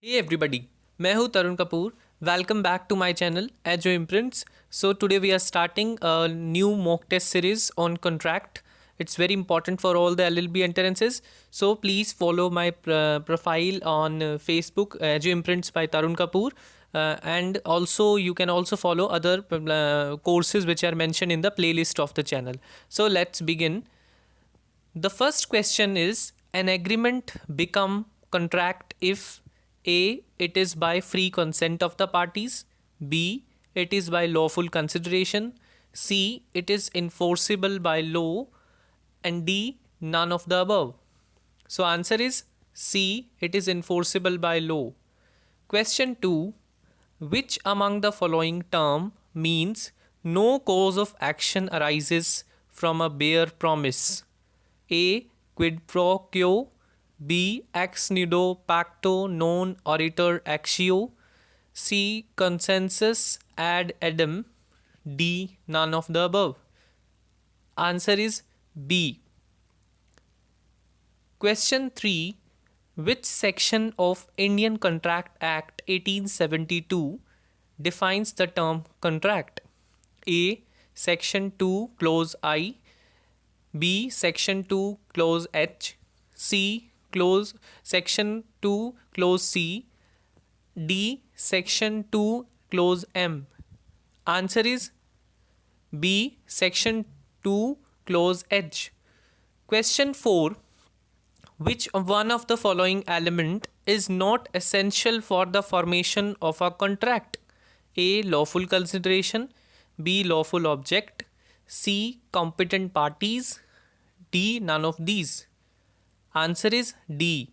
Hey everybody, मैं हूँ Tarun Kapoor. Welcome back to my channel Ajo Imprints. So today we are starting a new mock test series on contract. It's very important for all the LLB entrances. So please follow my profile on Facebook Ajo Imprints by Tarun Kapoor. And also you can also follow other courses which are mentioned in the playlist of the channel. So let's begin. The first question is an agreement become contract if A. It is by free consent of the parties, B. It is by lawful consideration, C. It is enforceable by law, and D. None of the above. So answer is C. It is enforceable by law. Question 2. Which among the following term means no cause of action arises from a bare promise? A. Quid pro quo. B. Ex nihilo pacto non oritur actio. C. Consensus ad edem. D. None of the above. Answer is B. Question 3. Which section of Indian Contract Act 1872 defines the term contract? A. Section 2 Clause I, B. Section 2 Clause H, C. Clause Section 2 Clause C, D. Section 2 Clause M. Answer is B. Section 2 Clause H. Question 4. Which one of the following element is not essential for the formation of a contract? A. Lawful consideration, B. Lawful object, C. Competent parties, D. None of these. Answer is D,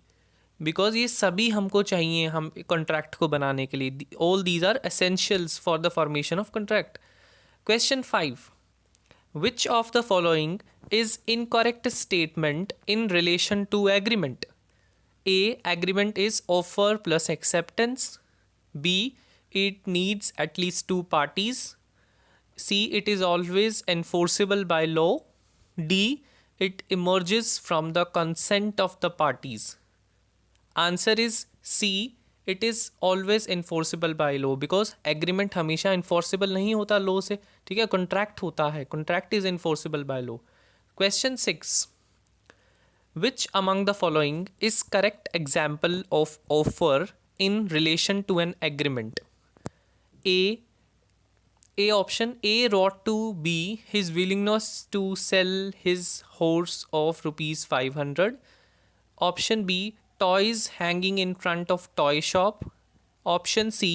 because ये सभी हमको चाहिए हम contract को बनाने के लिए. All these are essentials for the formation of contract. Question 5. Which of the following is incorrect statement in relation to agreement? A. Agreement is offer plus acceptance, B. It needs at least two parties, C. It is always enforceable by law, D. It emerges from the consent of the parties. Answer is C. It is always enforceable by law, because agreement हमेशा enforceable नहीं होता law से. ठीक है, contract होता है. Contract is enforceable by law. Question 6. Which among the following is correct example of offer in relation to an agreement? A option, A wrote to B his willingness to sell his horse of rupees 500. Option B, toys hanging in front of toy shop. Option C,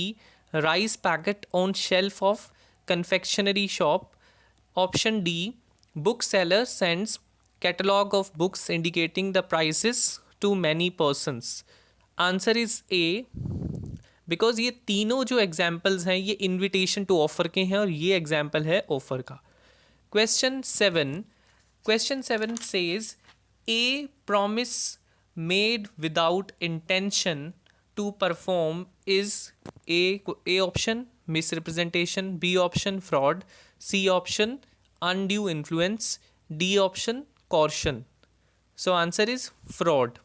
rice packet on shelf of confectionery shop. Option D, bookseller sends catalog of books indicating the prices to many persons. Answer is A, because ये तीनों जो examples हैं ये invitation to offer के हैं और ये example है ऑफर का. Question 7 says a promise made without intention to perform is A option misrepresentation, B option fraud, C option undue influence, D option coercion. So answer is fraud.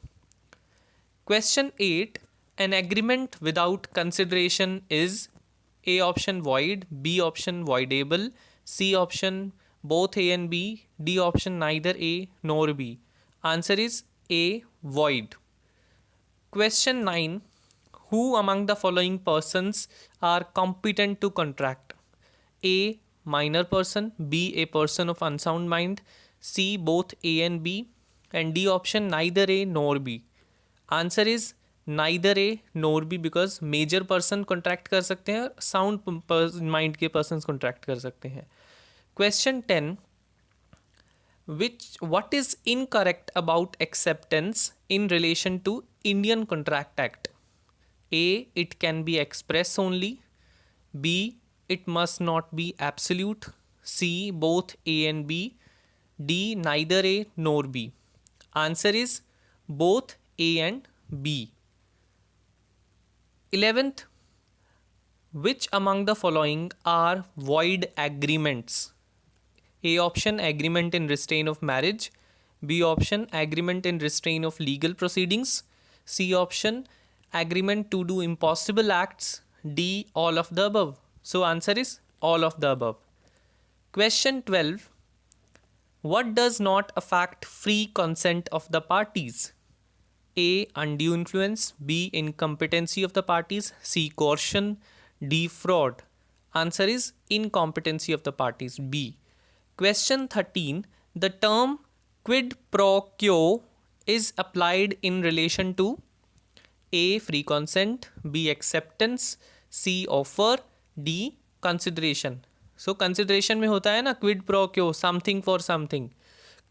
Question 8. An agreement without consideration is A option void, B option voidable, C option both A and B, D option neither A nor B. Answer is A, void. Question 9. Who among the following persons are competent to contract? A. Minor person, B. A person of unsound mind, C. Both A and B, and D option neither A nor B. Answer is neither A nor B, because major person contract कर सकते हैं और sound mind के person contract कर सकते हैं. Question 10. what is incorrect about acceptance in relation to Indian Contract Act? A. It can be express only, B. It must not be absolute, C. Both A and B, D. Neither A nor B. Answer is both A and B. 11th. Which among the following are void agreements? A option, agreement in restraint of marriage, B option, agreement in restraint of legal proceedings, C option, agreement to do impossible acts, D. all of the above. So answer is all of the above. Question 12. What does not affect free consent of the parties? A. Undue influence. B. Incompetency of the parties. C. Coercion. D. Fraud. Answer is incompetency of the parties. B. Question 13. The term quid pro quo is applied in relation to A. Free consent. B. Acceptance. C. Offer. D. Consideration. So consideration में होता है ना quid pro quo, something for something.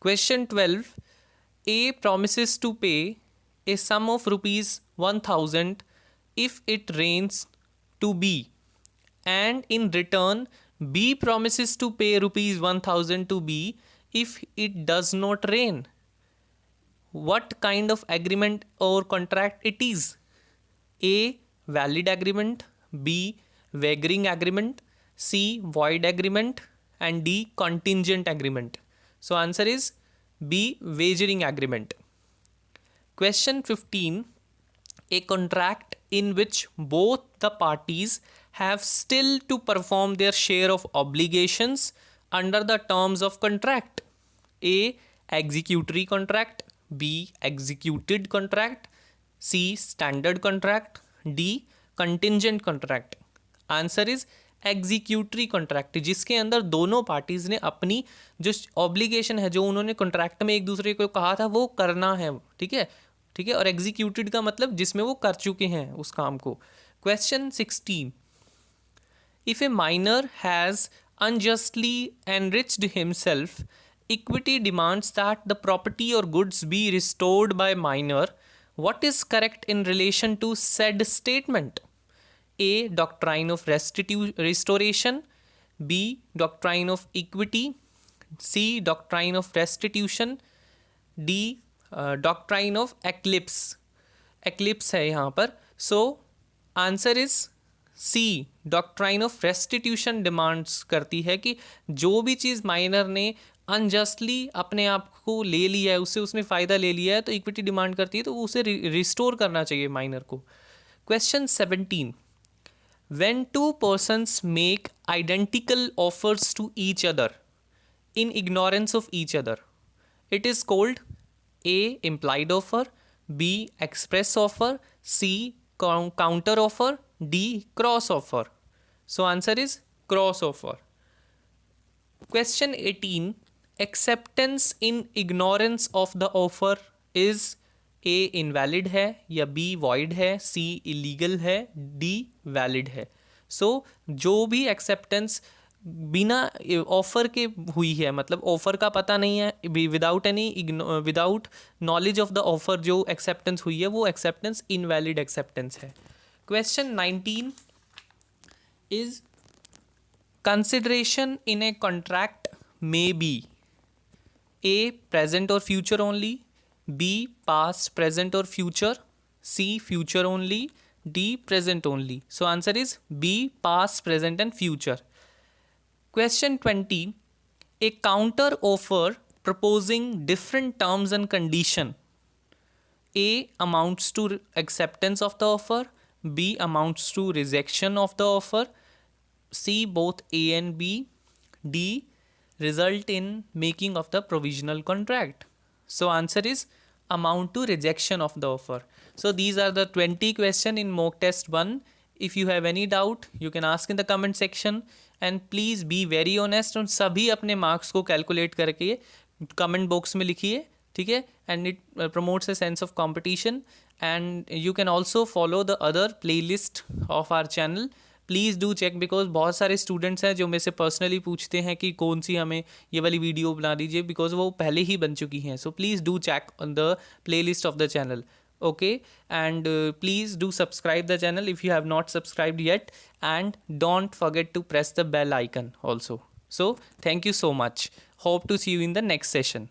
Question 12. A promises to pay a sum of rupees 1000 if it rains to B, and in return B promises to pay rupees 1000 to B if it does not rain. What kind of agreement or contract it is? A. Valid agreement. B. Wagering agreement. C. Void agreement. And D. Contingent agreement. So answer is B. Wagering agreement. Question 15. A contract in which both the parties have still to perform their share of obligations under the terms of contract. A. Executory contract. B. Executed contract. C. Standard contract. D. Contingent contract. Answer is executory contract, जिसके अंदर दोनों parties ने अपनी जो obligation है, जो उन्होंने contract में एक दूसरे को कहा था वो करना है. ठीक है, ठीक है. और एग्जीक्यूटेड का मतलब जिसमें वो कर चुके हैं उस काम को. Question 16. If A minor has unjustly enriched himself, equity demands that the property or goods be restored by minor. What is correct in relation to said statement? A. Doctrine of restoration. B. Doctrine of equity. C. Doctrine of restitution. D. Doctrine of eclipse. Eclipse है यहाँ पर. So answer is C. Doctrine of restitution demands करती है कि जो भी चीज़ minor ने unjustly अपने आप को ले लिया है, उससे उसने फ़ायदा ले लिया है, तो इक्विटी डिमांड करती है, तो उसे रिस्टोर करना चाहिए माइनर को. Question 17. When two persons make identical offers to each other in ignorance of each other, it is called A. Implied offer. B. Express offer. C. Counter offer. D. Cross offer. So answer is cross offer. Question 18. Acceptance in ignorance of the offer is A. invalid है, या B. void है, C. illegal है, D. valid है. So जो भी acceptance बिना offer के हुई है, मतलब ऑफर का पता नहीं है, without knowledge of the offer जो एक्सेप्टेंस हुई है, वो एक्सेप्टेंस इनवैलिड एक्सेप्टेंस है. Question 19 is consideration in a contract may be A. present or future only. B. past, present or future. C. future only. D. present only. So answer is B. past, present and future. Question 20. A counter offer proposing different terms and condition. A. amounts to acceptance of the offer. B. amounts to rejection of the offer. C. both A and B. D. result in making of the provisional contract. So answer is amount to rejection of the offer. So these are the 20 questions in mock test 1. If you have any doubt, you can ask in the comment section, and please be very honest. और सभी अपने marks को calculate करके comment box में लिखिए, ठीक है. And it promotes a sense of competition, and you can also follow the other playlist of our channel. Please do check, because बहुत सारे स्टूडेंट्स हैं जो मेरे से पर्सनली पूछते हैं कि कौन सी हमें ये वाली वीडियो बना दीजिए, बिकॉज वो पहले ही बन चुकी हैं. So please do check on the playlist of the channel. Okay, and please do subscribe the channel if you have not subscribed yet, and don't forget to press the bell icon also. So thank you so much. Hope to see you in the next session.